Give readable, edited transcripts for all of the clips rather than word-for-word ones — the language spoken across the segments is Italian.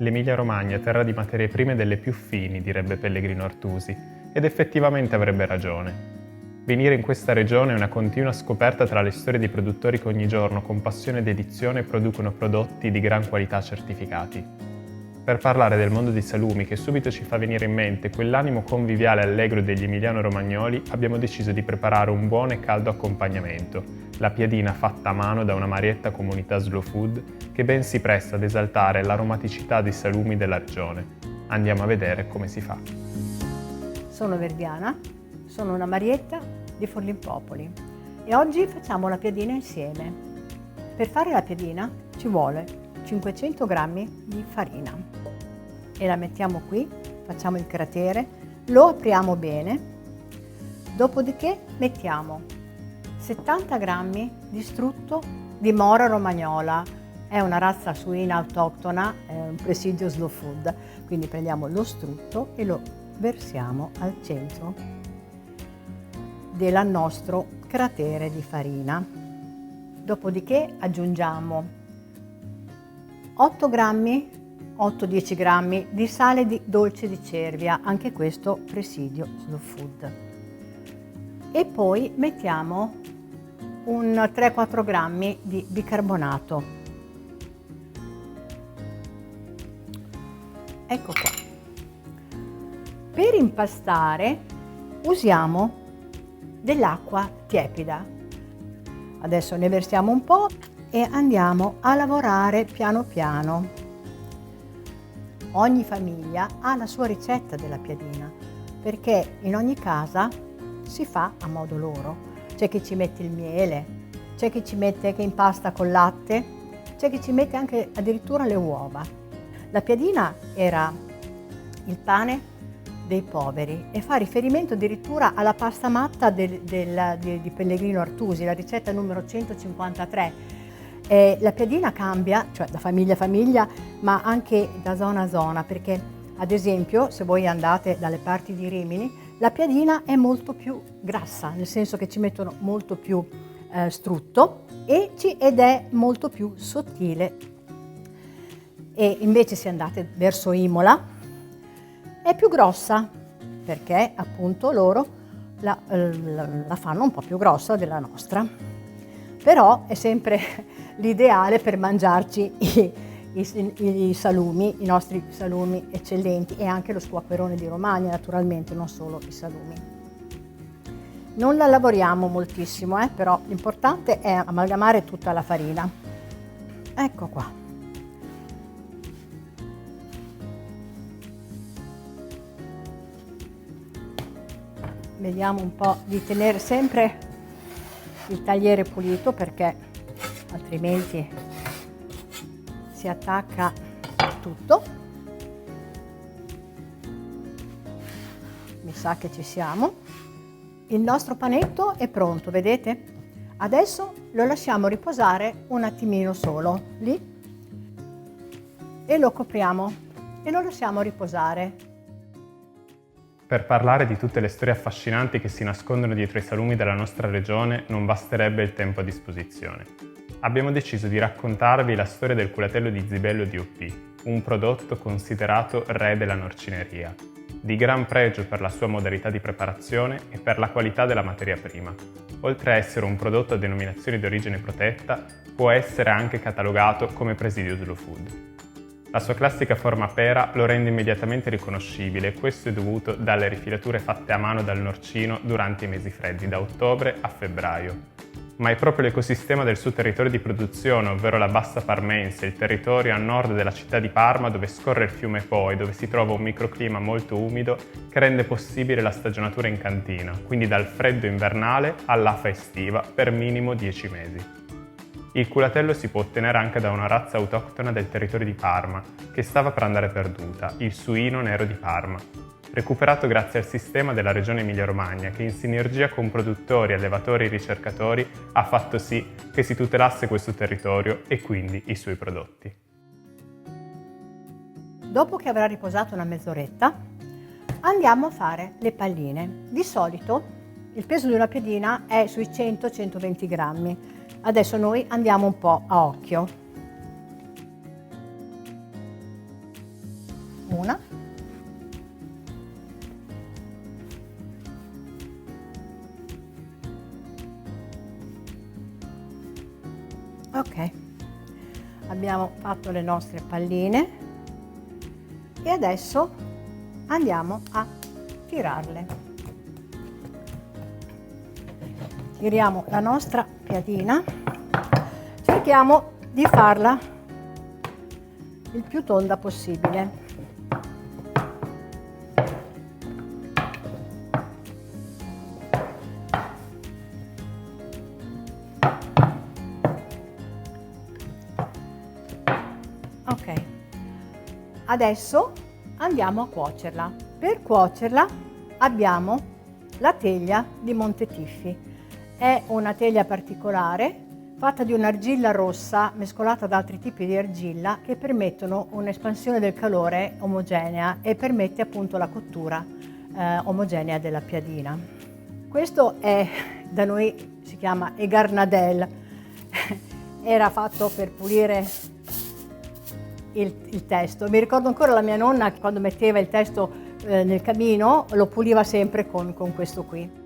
L'Emilia-Romagna è terra di materie prime delle più fini, direbbe Pellegrino Artusi, ed effettivamente avrebbe ragione. Venire in questa regione è una continua scoperta tra le storie di produttori che ogni giorno con passione e dedizione producono prodotti di gran qualità certificati. Per parlare del mondo dei salumi, che subito ci fa venire in mente quell'animo conviviale e allegro degli emiliano-romagnoli, abbiamo deciso di preparare un buono e caldo accompagnamento, la piadina fatta a mano da una Marietta comunità Slow Food che ben si presta ad esaltare l'aromaticità dei salumi della regione. Andiamo a vedere come si fa. Sono Verdiana, sono una Marietta di Forlimpopoli e oggi facciamo la piadina insieme. Per fare la piadina ci vuole 500 g di farina e la mettiamo qui, facciamo il cratere, lo apriamo bene, dopodiché mettiamo 70 g di strutto di Mora Romagnola, è una razza suina autoctona, è un presidio Slow Food, quindi prendiamo lo strutto e lo versiamo al centro del nostro cratere di farina. Dopodiché aggiungiamo 8-10 grammi di sale di dolce di cervia, anche questo presidio Slow Food. E poi mettiamo un 3-4 grammi di bicarbonato. Ecco qua. Per impastare usiamo dell'acqua tiepida. Adesso ne versiamo un po' e andiamo a lavorare piano piano. Ogni famiglia ha la sua ricetta della piadina, perché in ogni casa si fa a modo loro. C'è chi ci mette il miele, c'è chi ci mette che impasta col latte, c'è chi ci mette anche addirittura le uova. La piadina era il pane dei poveri e fa riferimento addirittura alla pasta matta di Pellegrino Artusi, la ricetta numero 153. La piadina cambia, cioè da famiglia a famiglia, ma anche da zona a zona, perché ad esempio se voi andate dalle parti di Rimini, la piadina è molto più grassa, nel senso che ci mettono molto più strutto ed è molto più sottile. E invece se andate verso Imola è più grossa, perché appunto loro la fanno un po' più grossa della nostra. Però è sempre l'ideale per mangiarci i salumi, i nostri salumi eccellenti, e anche lo squacquerone di Romagna naturalmente, non solo i salumi. Non la lavoriamo moltissimo, però l'importante è amalgamare tutta la farina. Ecco qua. Vediamo un po' di tenere sempre il tagliere pulito, perché altrimenti si attacca tutto. Mi sa che ci siamo. Il nostro panetto è pronto, vedete? Adesso lo lasciamo riposare un attimino solo lì e lo copriamo e lo lasciamo riposare. Per parlare di tutte le storie affascinanti che si nascondono dietro i salumi della nostra regione non basterebbe il tempo a disposizione. Abbiamo deciso di raccontarvi la storia del culatello di Zibello DOP, un prodotto considerato re della norcineria, di gran pregio per la sua modalità di preparazione e per la qualità della materia prima. Oltre a essere un prodotto a denominazione di origine protetta, può essere anche catalogato come presidio Slow Food. La sua classica forma a pera lo rende immediatamente riconoscibile e questo è dovuto dalle rifilature fatte a mano dal norcino durante i mesi freddi, da ottobre a febbraio. Ma è proprio l'ecosistema del suo territorio di produzione, ovvero la Bassa Parmense, il territorio a nord della città di Parma dove scorre il fiume Po e dove si trova un microclima molto umido che rende possibile la stagionatura in cantina, quindi dal freddo invernale all'afa estiva per minimo 10 mesi. Il culatello si può ottenere anche da una razza autoctona del territorio di Parma, che stava per andare perduta, il suino nero di Parma. recuperato grazie al sistema della Regione Emilia-Romagna che in sinergia con produttori, allevatori e ricercatori ha fatto sì che si tutelasse questo territorio e quindi i suoi prodotti. Dopo che avrà riposato una mezz'oretta, andiamo a fare le palline. Di solito il peso di una piadina è sui 100-120 grammi. Adesso noi andiamo un po' a occhio. Una. Ok, abbiamo fatto le nostre palline e adesso andiamo a tirarle. Tiriamo la nostra piadina, cerchiamo di farla il più tonda possibile. Ok, adesso andiamo a cuocerla. Per cuocerla abbiamo la teglia di Montetiffi. È una teglia particolare fatta di un'argilla rossa mescolata ad altri tipi di argilla che permettono un'espansione del calore omogenea e permette appunto la cottura omogenea della piadina. Questo è, da noi si chiama egarnadel, era fatto per pulire il testo. Mi ricordo ancora la mia nonna che quando metteva il testo nel camino lo puliva sempre con questo qui.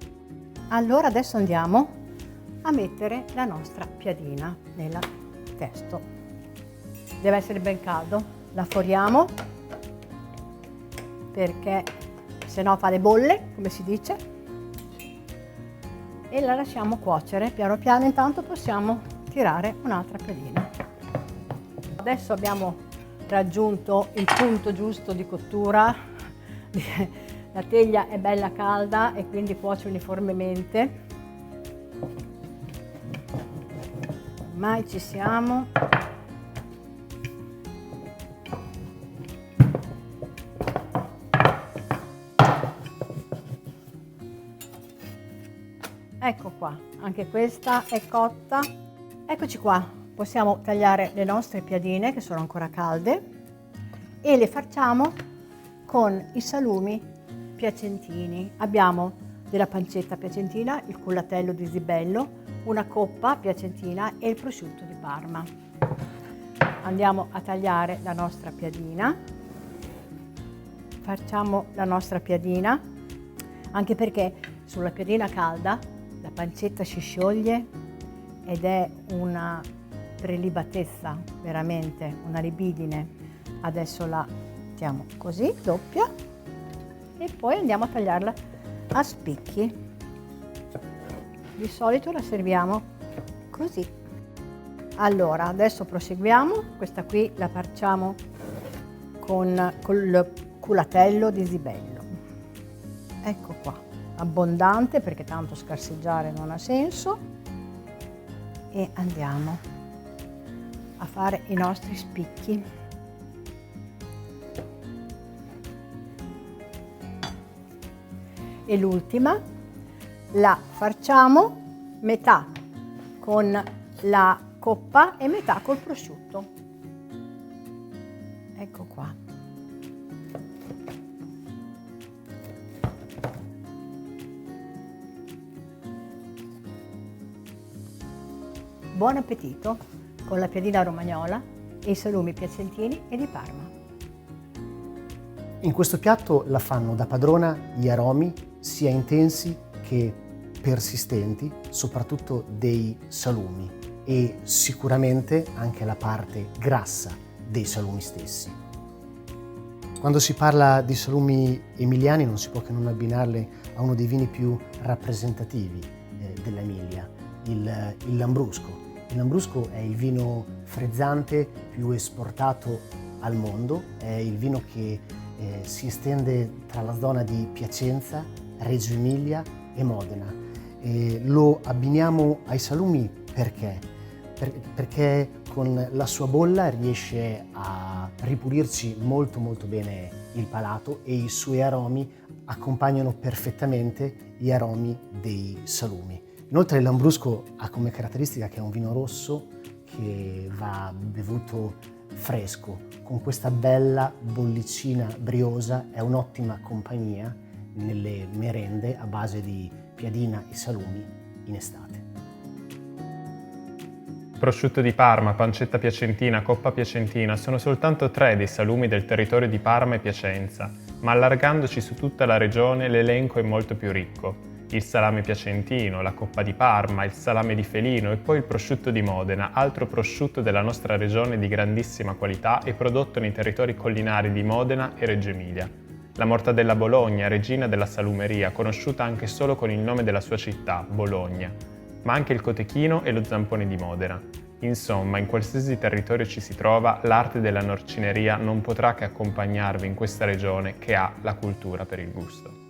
Allora adesso andiamo a mettere la nostra piadina nel testo. Deve essere ben caldo, la foriamo perché se no fa le bolle, come si dice, e la lasciamo cuocere piano piano. Intanto possiamo tirare un'altra piadina. Adesso abbiamo raggiunto il punto giusto di cottura. La teglia è bella calda e quindi cuoce uniformemente. Ormai ci siamo. Ecco qua, anche questa è cotta. Eccoci qua, possiamo tagliare le nostre piadine che sono ancora calde e le facciamo con i salumi piacentini. Abbiamo della pancetta piacentina, il culatello di Zibello, una coppa piacentina e il prosciutto di Parma. Andiamo a tagliare la nostra piadina. Facciamo la nostra piadina, anche perché sulla piadina calda la pancetta si scioglie ed è una prelibatezza, veramente una libidine. Adesso la mettiamo così, doppia, e poi andiamo a tagliarla a spicchi. Di solito la serviamo così. Allora, adesso proseguiamo. Questa qui la facciamo con il culatello di Zibello. Ecco qua, abbondante perché tanto scarseggiare non ha senso. E andiamo a fare i nostri spicchi. E l'ultima la farciamo metà con la coppa e metà col prosciutto. Ecco qua. Buon appetito con la piadina romagnola e i salumi piacentini e di Parma. In questo piatto la fanno da padrona gli aromi sia intensi che persistenti, soprattutto dei salumi e sicuramente anche la parte grassa dei salumi stessi. Quando si parla di salumi emiliani non si può che non abbinarli a uno dei vini più rappresentativi dell'Emilia, il Lambrusco. Il Lambrusco è il vino frezzante più esportato al mondo, è il vino che si estende tra la zona di Piacenza, Reggio Emilia e Modena. Lo abbiniamo ai salumi perché perché con la sua bolla riesce a ripulirci molto molto bene il palato e i suoi aromi accompagnano perfettamente gli aromi dei salumi. Inoltre il Lambrusco ha come caratteristica che è un vino rosso che va bevuto fresco, con questa bella bollicina briosa, è un'ottima compagnia nelle merende a base di piadina e salumi in estate. Prosciutto di Parma, pancetta piacentina, coppa piacentina sono soltanto 3 dei salumi del territorio di Parma e Piacenza, ma allargandoci su tutta la regione l'elenco è molto più ricco. Il salame piacentino, la coppa di Parma, il salame di Felino e poi il prosciutto di Modena, altro prosciutto della nostra regione di grandissima qualità e prodotto nei territori collinari di Modena e Reggio Emilia. La mortadella Bologna, regina della salumeria, conosciuta anche solo con il nome della sua città, Bologna, ma anche il cotechino e lo zampone di Modena. Insomma, in qualsiasi territorio ci si trova, l'arte della norcineria non potrà che accompagnarvi in questa regione che ha la cultura per il gusto.